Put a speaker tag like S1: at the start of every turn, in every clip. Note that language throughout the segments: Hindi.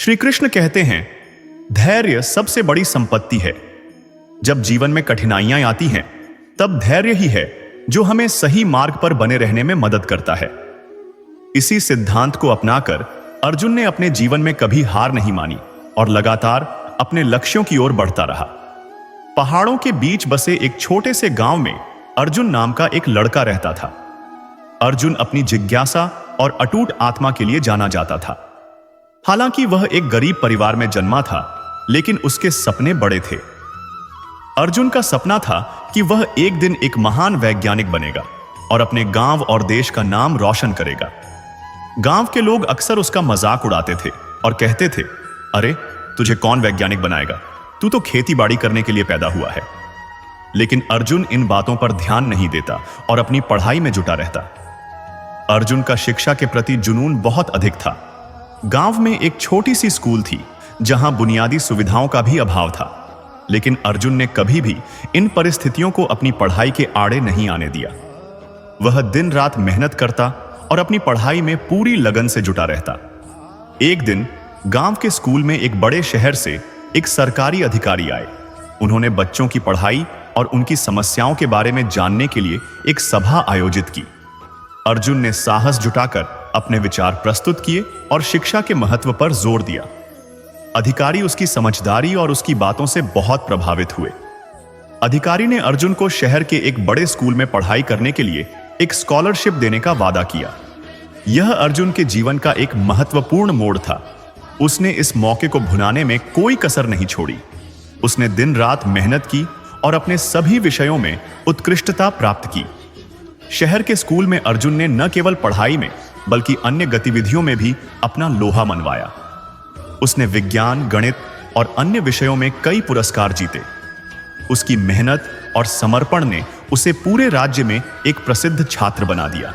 S1: श्री कृष्ण कहते हैं, धैर्य सबसे बड़ी संपत्ति है। जब जीवन में कठिनाइयां आती हैं, तब धैर्य ही है जो हमें सही मार्ग पर बने रहने में मदद करता है। इसी सिद्धांत को अपनाकर अर्जुन ने अपने जीवन में कभी हार नहीं मानी और लगातार अपने लक्ष्यों की ओर बढ़ता रहा। पहाड़ों के बीच बसे एक छोटे से गांव में अर्जुन नाम का एक लड़का रहता था। अर्जुन अपनी जिज्ञासा और अटूट आत्मा के लिए जाना जाता था। हालांकि वह एक गरीब परिवार में जन्मा था, लेकिन उसके सपने बड़े थे। अर्जुन का सपना था कि वह एक दिन एक महान वैज्ञानिक बनेगा और अपने गांव और देश का नाम रोशन करेगा। गांव के लोग अक्सर उसका मजाक उड़ाते थे और कहते थे, अरे तुझे कौन वैज्ञानिक बनाएगा, तू तो खेती बाड़ी करने के लिए पैदा हुआ है। लेकिन अर्जुन इन बातों पर ध्यान नहीं देता और अपनी पढ़ाई में जुटा रहता। अर्जुन का शिक्षा के प्रति जुनून बहुत अधिक था। गांव में एक छोटी सी स्कूल थी जहां बुनियादी सुविधाओं का भी अभाव था, लेकिन अर्जुन ने कभी भी इन परिस्थितियों को अपनी पढ़ाई के आड़े नहीं आने दिया। वह दिन रात मेहनत करता और अपनी पढ़ाई में पूरी लगन से जुटा रहता। एक दिन गांव के स्कूल में एक बड़े शहर से एक सरकारी अधिकारी आए। उन्होंने बच्चों की पढ़ाई और उनकी समस्याओं के बारे में जानने के लिए एक सभा आयोजित की। अर्जुन ने साहस जुटाकर अपने विचार प्रस्तुत किए और शिक्षा के महत्व पर जोर दिया। अधिकारी उसकी समझदारी और उसकी बातों से बहुत प्रभावित हुए। अधिकारी ने अर्जुन को शहर के एक बड़े स्कूल में पढ़ाई करने के लिए एक स्कॉलरशिप देने का वादा किया। यह अर्जुन के जीवन का एक महत्वपूर्ण मोड़ था। उसने इस मौके को भुनाने में कोई कसर नहीं छोड़ी। उसने दिन रात मेहनत की और अपने सभी विषयों में उत्कृष्टता प्राप्त की। शहर के स्कूल में अर्जुन ने न केवल पढ़ाई में बल्कि अन्य गतिविधियों में भी अपना लोहा मनवाया। उसने विज्ञान, गणित और अन्य विषयों में कई पुरस्कार जीते। उसकी मेहनत और समर्पण ने उसे पूरे राज्य में एक प्रसिद्ध छात्र बना दिया।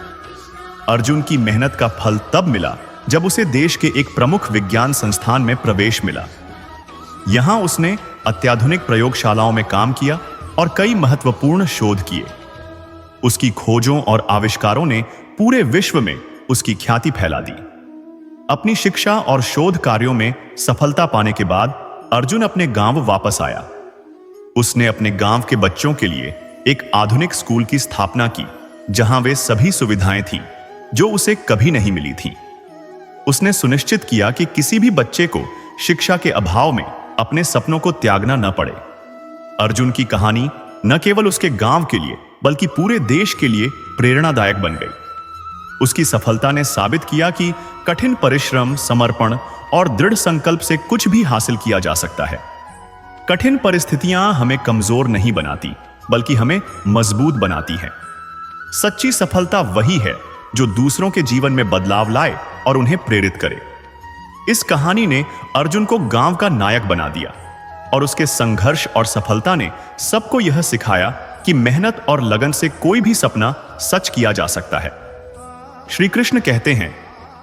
S1: अर्जुन की मेहनत का फल तब मिला जब उसे देश के एक प्रमुख विज्ञान संस्थान में प्रवेश मिला। यहां उसने अत्याधुनिक प्रयोगशालाओं में काम किया और कई महत्वपूर्ण शोध किए। उसकी खोजों और आविष्कारों ने पूरे विश्व में उसकी ख्याति फैला दी। अपनी शिक्षा और शोध कार्यों में सफलता पाने के बाद अर्जुन अपने गांव वापस आया। उसने अपने गांव के बच्चों के लिए एक आधुनिक स्कूल की स्थापना की, जहां वे सभी सुविधाएं थीं जो उसे कभी नहीं मिली थीं। उसने सुनिश्चित किया कि किसी भी बच्चे को शिक्षा के अभाव में अपने सपनों को त्यागना न पड़े। अर्जुन की कहानी न केवल उसके गांव के लिए बल्कि पूरे देश के लिए प्रेरणादायक बन गई। उसकी सफलता ने साबित किया कि कठिन परिश्रम, समर्पण और दृढ़ संकल्प से कुछ भी हासिल किया जा सकता है। कठिन परिस्थितियां हमें कमजोर नहीं बनाती, बल्कि हमें मजबूत बनाती हैं। सच्ची सफलता वही है जो दूसरों के जीवन में बदलाव लाए और उन्हें प्रेरित करे। इस कहानी ने अर्जुन को गांव का नायक बना दिया और उसके संघर्ष और सफलता ने सबको यह सिखाया कि मेहनत और लगन से कोई भी सपना सच किया जा सकता है। श्री कृष्ण कहते हैं,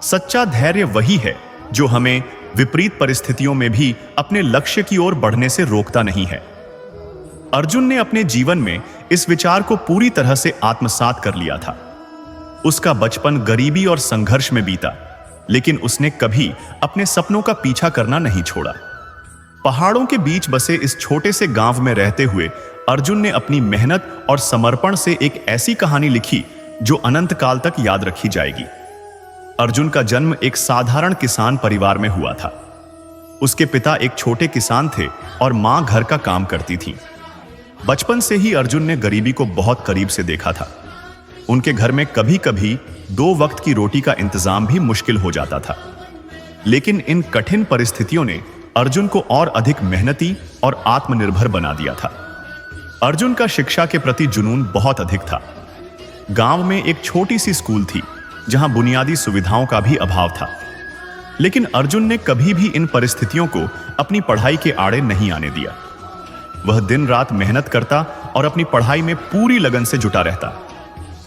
S1: सच्चा धैर्य वही है जो हमें विपरीत परिस्थितियों में भी अपने लक्ष्य की ओर बढ़ने से रोकता नहीं है। अर्जुन ने अपने जीवन में इस विचार को पूरी तरह से आत्मसात कर लिया था। उसका बचपन गरीबी और संघर्ष में बीता, लेकिन उसने कभी अपने सपनों का पीछा करना नहीं छोड़ा। पहाड़ों के बीच बसे इस छोटे से गांव में रहते हुए अर्जुन ने अपनी मेहनत और समर्पण से एक ऐसी कहानी लिखी जो अनंत काल तक याद रखी जाएगी। अर्जुन का जन्म एक साधारण किसान परिवार में हुआ था। उसके पिता एक छोटे किसान थे और मां घर का काम करती थी। बचपन से ही अर्जुन ने गरीबी को बहुत करीब से देखा था। उनके घर में कभी कभी 2 वक्त की रोटी का इंतजाम भी मुश्किल हो जाता था। लेकिन इन कठिन परिस्थितियों ने अर्जुन को और अधिक मेहनती और आत्मनिर्भर बना दिया था। अर्जुन का शिक्षा के प्रति जुनून बहुत अधिक था। गांव में एक छोटी सी स्कूल थी जहां बुनियादी सुविधाओं का भी अभाव था, लेकिन अर्जुन ने कभी भी इन परिस्थितियों को अपनी पढ़ाई के आड़े नहीं आने दिया। वह दिन रात मेहनत करता और अपनी पढ़ाई में पूरी लगन से जुटा रहता।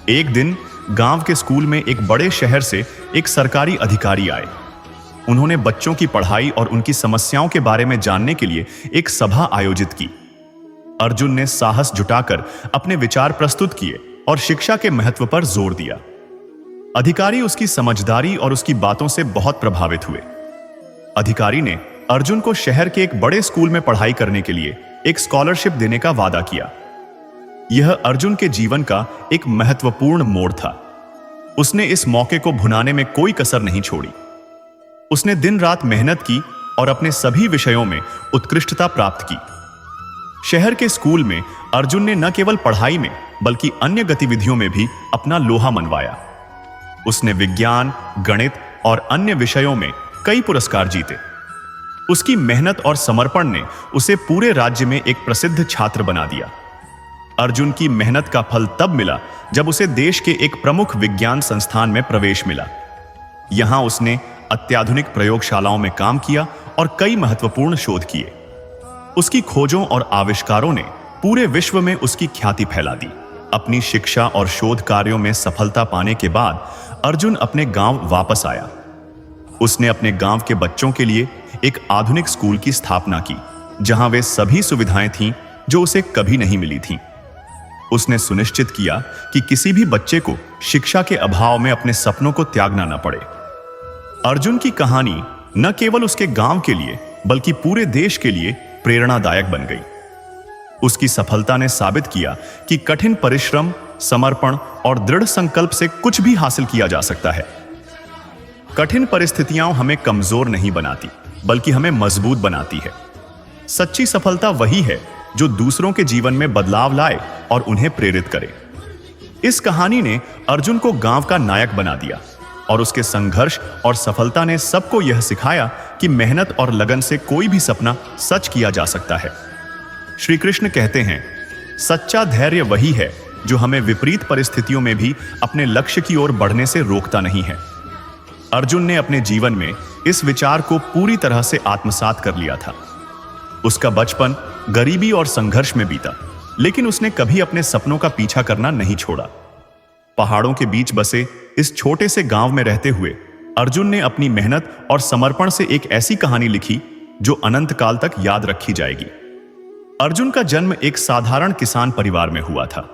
S1: एक दिन गांव के स्कूल में एक बड़े शहर से एक सरकारी अधिकारी आए। उन्होंने बच्चों की पढ़ाई और उनकी समस्याओं के बारे में जानने के लिए एक सभा आयोजित की। अर्जुन ने साहस जुटाकर अपने विचार प्रस्तुत किए और शिक्षा के महत्व पर जोर दिया। अधिकारी उसकी समझदारी और उसकी बातों से बहुत प्रभावित हुए। अधिकारी ने अर्जुन को शहर के एक बड़े स्कूल में पढ़ाई करने के लिए एक स्कॉलरशिप देने का वादा किया। यह अर्जुन के जीवन का एक महत्वपूर्ण मोड़ था। उसने इस मौके को भुनाने में कोई कसर नहीं छोड़ी। उसने दिन रात मेहनत की और अपने सभी विषयों में उत्कृष्टता प्राप्त की। शहर के स्कूल में अर्जुन ने न केवल पढ़ाई में बल्कि अन्य गतिविधियों में भी अपना लोहा मनवाया। उसने विज्ञान, गणित और अन्य विषयों में कई पुरस्कार जीते। उसकी मेहनत और समर्पण ने उसे पूरे राज्य में एक प्रसिद्ध छात्र बना दिया। अर्जुन की मेहनत का फल तब मिला जब उसे देश के एक प्रमुख विज्ञान संस्थान में प्रवेश मिला। यहां उसने अत्याधुनिक प्रयोगशालाओं में काम किया और कई महत्वपूर्ण शोध किए। उसकी खोजों और आविष्कारों ने पूरे विश्व में उसकी ख्याति फैला दी। अपनी शिक्षा और शोध कार्यों में सफलता पाने के बाद अर्जुन अपने गांव वापस आया। उसने अपने गांव के बच्चों के लिए एक आधुनिक स्कूल की स्थापना की, जहां वे सभी सुविधाएं थीं जो उसे कभी नहीं मिली थीं। उसने सुनिश्चित किया कि किसी भी बच्चे को शिक्षा के अभाव में अपने सपनों को त्यागना न पड़े। अर्जुन की कहानी न केवल उसके गांव के लिए बल्कि पूरे देश के लिए प्रेरणादायक बन गई। उसकी सफलता ने साबित किया कि कठिन परिश्रम, समर्पण और दृढ़ संकल्प से कुछ भी हासिल किया जा सकता है। कठिन परिस्थितियां हमें कमजोर नहीं बनाती, बल्कि हमें मजबूत बनाती है। सच्ची सफलता वही है जो दूसरों के जीवन में बदलाव लाए और उन्हें प्रेरित करे। इस कहानी ने अर्जुन को गांव का नायक बना दिया और उसके संघर्ष और सफलता ने सबको यह सिखाया कि मेहनत और लगन से कोई भी सपना सच किया जा सकता है। श्री कृष्ण कहते हैं, सच्चा धैर्य वही है जो हमें विपरीत परिस्थितियों में भी अपने लक्ष्य की ओर बढ़ने से रोकता नहीं है। अर्जुन ने अपने जीवन में इस विचार को पूरी तरह से आत्मसात कर लिया था। उसका बचपन गरीबी और संघर्ष में बीता, लेकिन उसने कभी अपने सपनों का पीछा करना नहीं छोड़ा। पहाड़ों के बीच बसे इस छोटे से गांव में रहते हुए अर्जुन ने अपनी मेहनत और समर्पण से एक ऐसी कहानी लिखी जो अनंत काल तक याद रखी जाएगी। अर्जुन का जन्म एक साधारण किसान परिवार में हुआ था।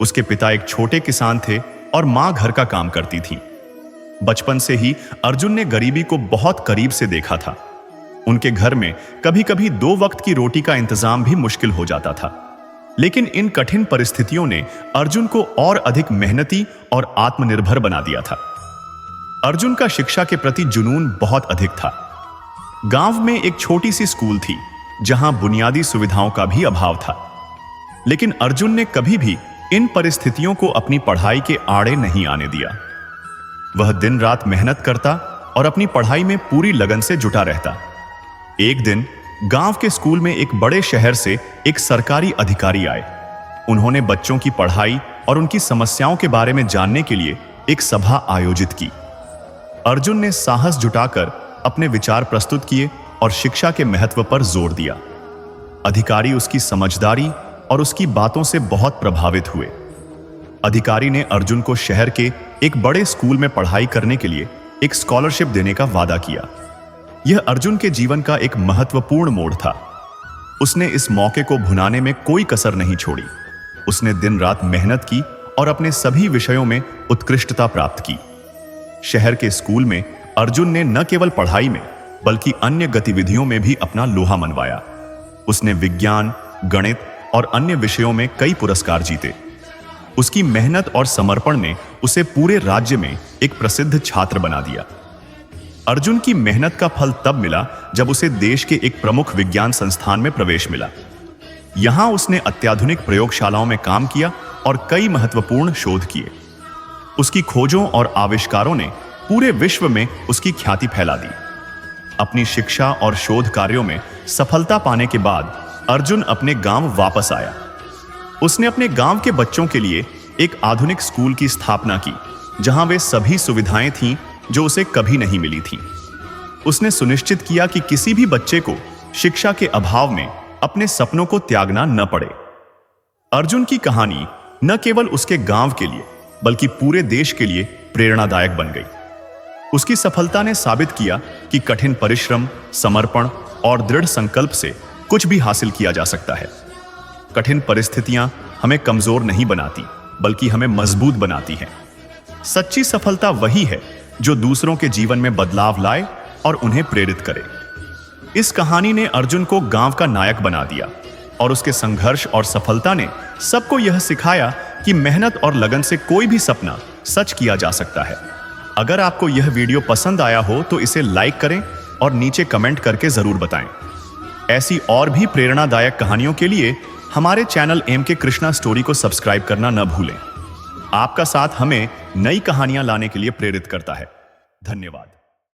S1: उसके पिता एक छोटे किसान थे और मां घर का काम करती थी। बचपन से ही अर्जुन ने गरीबी को बहुत करीब से देखा था। उनके घर में कभी कभी 2 वक्त की रोटी का इंतजाम भी मुश्किल हो जाता था। लेकिन इन कठिन परिस्थितियों ने अर्जुन को और अधिक मेहनती और आत्मनिर्भर बना दिया था। अर्जुन का शिक्षा के प्रति जुनून बहुत अधिक था। गांव में एक छोटी सी स्कूल थी जहां बुनियादी सुविधाओं का भी अभाव था, लेकिन अर्जुन ने कभी भी इन परिस्थितियों को अपनी पढ़ाई के आड़े नहीं आने दिया। वह दिन रात मेहनत करता और अपनी पढ़ाई में पूरी लगन से जुटा रहता। एक दिन गांव के स्कूल में एक बड़े शहर से एक सरकारी अधिकारी आए। उन्होंने बच्चों की पढ़ाई और उनकी समस्याओं के बारे में जानने के लिए एक सभा आयोजित की। अर्जुन ने साहस जुटाकर अपने विचार प्रस्तुत किए और शिक्षा के महत्व पर जोर दिया। अधिकारी उसकी समझदारी और उसकी बातों से बहुत प्रभावित हुए। अधिकारी ने अर्जुन को शहर के एक बड़े स्कूल में पढ़ाई करने के लिए एक स्कॉलरशिप देने का वादा किया। यह अर्जुन के जीवन का एक महत्वपूर्ण मोड़ था। उसने इस मौके को भुनाने में कोई कसर नहीं छोड़ी। उसने दिन रात मेहनत की और अपने सभी विषयों में उत्कृष्टता प्राप्त की। शहर के स्कूल में अर्जुन ने न केवल पढ़ाई में बल्कि अन्य गतिविधियों में भी अपना लोहा मनवाया। उसने विज्ञान, गणित और अन्य विषयों में कई पुरस्कार जीते। उसकी मेहनत और समर्पण ने उसे पूरे राज्य में एक प्रसिद्ध छात्र बना दिया। अर्जुन की मेहनत का फल तब मिला जब उसे देश के एक प्रमुख विज्ञान संस्थान में प्रवेश मिला। यहां उसने अत्याधुनिक प्रयोगशालाओं में काम किया और कई महत्वपूर्ण शोध किए। उसकी खोजों और आविष्कारों ने पूरे विश्व में उसकी ख्याति फैला दी। अपनी शिक्षा और शोध कार्यों में सफलता पाने के बाद अर्जुन अपने गांव वापस आया। उसने अपने गांव के बच्चों के लिए एक आधुनिक स्कूल की स्थापना की, जहां वे सभी सुविधाएं थीं जो उसे कभी नहीं मिली थीं। उसने सुनिश्चित किया कि किसी भी बच्चे को शिक्षा के अभाव में अपने सपनों को त्यागना न पड़े। अर्जुन की कहानी न केवल उसके गांव के लिए बल्कि पूरे देश के लिए प्रेरणादायक बन गई। उसकी सफलता ने साबित किया कि कठिन परिश्रम, समर्पण और दृढ़ संकल्प से कुछ भी हासिल किया जा सकता है। कठिन परिस्थितियां हमें कमजोर नहीं बनाती, बल्कि हमें मजबूत बनाती हैं। सच्ची सफलता वही है जो दूसरों के जीवन में बदलाव लाए और उन्हें प्रेरित करे। इस कहानी ने अर्जुन को गांव का नायक बना दिया और उसके संघर्ष और सफलता ने सबको यह सिखाया कि मेहनत और लगन से कोई भी सपना सच किया जा सकता है। अगर आपको यह वीडियो पसंद आया हो तो इसे लाइक करें और नीचे कमेंट करके जरूर बताएं। ऐसी और भी प्रेरणादायक कहानियों के लिए हमारे चैनल एमके कृष्णा स्टोरी को सब्सक्राइब करना न भूलें। आपका साथ हमें नई कहानियां लाने के लिए प्रेरित करता है। धन्यवाद।